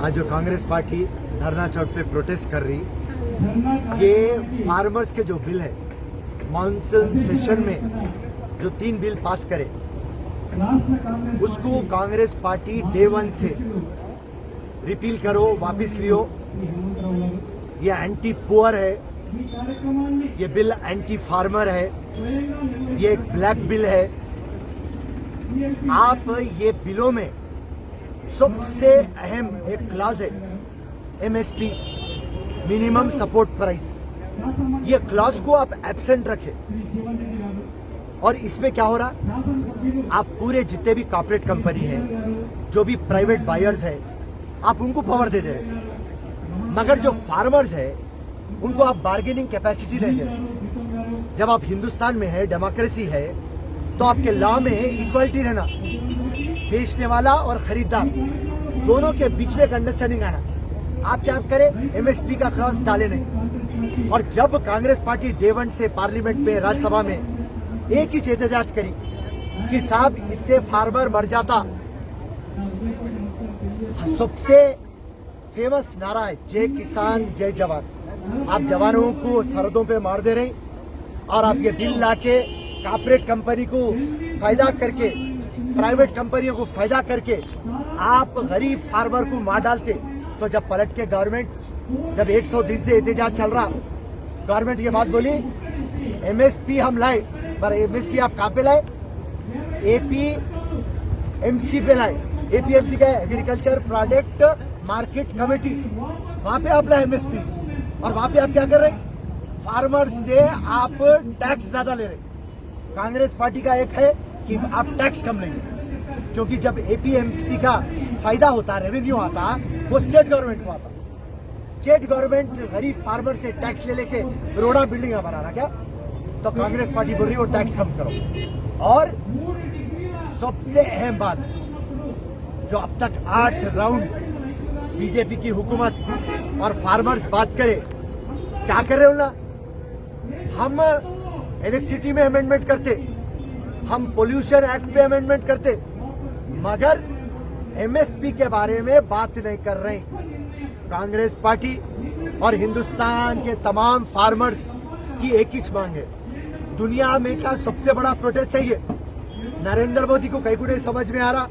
आज जो कांग्रेस पार्टी धरना चौक पे प्रोटेस्ट कर रही, ये फार्मर्स के जो बिल है मॉनसून सेशन में जो 3 बिल पास करे उसको कांग्रेस पार्टी डे 1 से रिपील करो, वापस लियो। ये एंटी पुअर है, ये बिल एंटी फार्मर है, ये एक ब्लैक बिल है। आप ये बिलों में सबसे अहम एक क्लॉज है एमएसपी, मिनिमम सपोर्ट प्राइस। ये क्लॉज को आप एब्सेंट रखें और इसमें क्या हो रहा, आप पूरे जितने भी कॉर्पोरेट कंपनी है, जो भी प्राइवेट बायर्स है, आप उनको पावर दे दे रहे, मगर जो फार्मर्स है उनको आप बार्गेनिंग कैपेसिटी नहीं दे रहे। जब आप हिंदुस्तान में है, डेमोक्रेसी है, तो आपके लॉ में इक्वलिटी रहना, बेचने वाला और खरीदार दोनों के बीच में एक अंडरस्टैंडिंग आना। आप क्या करें, एमएसपी का क्लॉज डाले नहीं। और जब कांग्रेस पार्टी डे 1 से पार्लियामेंट में, राज्यसभा में एक ही एहतजाज करी कि साहब इससे फार्मर मर जाता। सबसे फेमस नारा है जय किसान जय जवान। आप जवानों को सरहदों पे मार दे रहे और आप ये बिल लाके कॉर्पोरेट कंपनी को फायदा करके, प्राइवेट कंपनियों को फायदा करके आप गरीब फार्मर को मार डालते। तो जब पलट के गवर्नमेंट, जब 100 दिन से एहतजाज चल रहा, गवर्नमेंट ये बात बोली एमएसपी हम लाए, पर एमएसपी आप कहाँ पे लाए, एपीएमसी पे लाए। एपीएमसी का एग्रीकल्चर प्रोडक्ट मार्केट कमेटी, वहां पे आप लाए एमएसपी, और वहां पे आप क्या कर रहे, फार्मर से आप टैक्स ज्यादा ले रहे। कांग्रेस पार्टी का एक है कि आप टैक्स कम लेंगे, क्योंकि जब एपीएमसी का फायदा होता, रेवेन्यू आता, वो स्टेट गवर्नमेंट को आता। स्टेट गवर्नमेंट गरीब फार्मर से टैक्स ले लेके रोड़ा बिल्डिंग बना रहा क्या, तो कांग्रेस पार्टी बोल रही है वो टैक्स कम करो। और सबसे अहम बात, जो अब तक 8 राउंड बीजेपी की हुकूमत और फार्मर्स बात करे, क्या कर रहे हो ना, हम इलेक्ट्रिसिटी में अमेंडमेंट करते, हम पोल्यूशन एक्ट पे अमेंडमेंट करते, मगर एमएसपी के बारे में बात नहीं कर रहे। कांग्रेस पार्टी और हिंदुस्तान के तमाम फार्मर्स की एक ही मांग है, दुनिया में का सबसे बड़ा प्रोटेस्ट है ये। नरेंद्र मोदी को कहीं को नहीं समझ में आ रहा।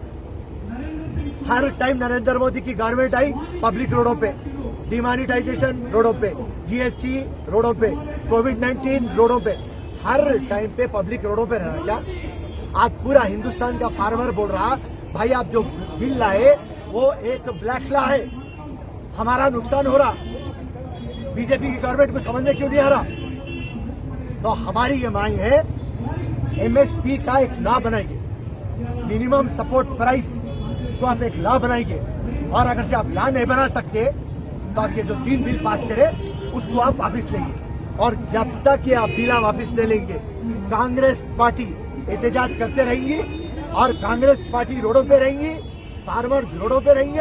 हर टाइम नरेंद्र मोदी की गवर्नमेंट आई, पब्लिक रोडों पे, डिमोनेटाइजेशन रोडों पे, जीएसटी रोडों पे, कोविड-19 रोडों पे, हर टाइम पे पब्लिक रोडों पे रहना क्या। आज पूरा हिंदुस्तान का फार्मर बोल रहा, भाई आप जो बिल लाए वो एक ब्लैक लॉ है, हमारा नुकसान हो रहा, बीजेपी की गवर्नमेंट को समझ में क्यों नहीं आ रहा। तो हमारी ये मांग है, एमएसपी का एक लॉ बनाएंगे, मिनिमम सपोर्ट प्राइस को आप एक लॉ बनाएंगे, और अगर से आप लॉ नहीं बना सकते तो आप ये जो 3 बिल पास करें उसको आप वापस लेंगे। और जब तक ये आप बिल वापस ले लेंगे, कांग्रेस पार्टी एहतजाज करते रहेंगी, और कांग्रेस पार्टी रोडों पे रहेंगी, फार्मर्स रोडों पे रहेंगे।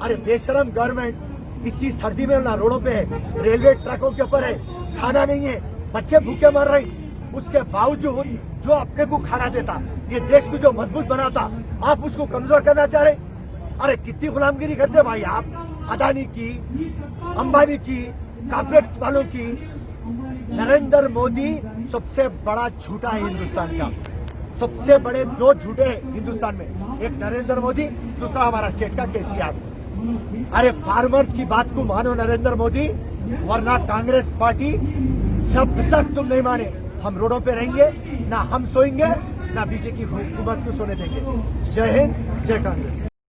अरे बेशरम गवर्नमेंट इतनी सर्दी में ना रोडों पे है, रेलवे ट्रकों के ऊपर है, खाना नहीं है, बच्चे भूखे मर रहे, उसके बावजूद जो अपने को खाना देता, ये देश को जो मजबूत बनाता, आप उसको कमजोर करना चाह रहे। अरे कितनी गुलामगिरी करते भाई आप, अदानी की, अंबानी की, कॉर्पोरेट वालों की। नरेंद्र मोदी सबसे बड़ा झूठा है हिंदुस्तान का, सबसे बड़े 2 झूठे हैं हिंदुस्तान में, एक नरेंद्र मोदी, दूसरा हमारा स्टेट का केसीआर। अरे फार्मर्स की बात को मानो नरेंद्र मोदी, वरना कांग्रेस पार्टी जब तक तुम नहीं माने, हम रोडों पे रहेंगे, ना हम सोएंगे, ना बीजेपी की हुकूमत को सोने देंगे। जय हिंद, जय कांग्रेस।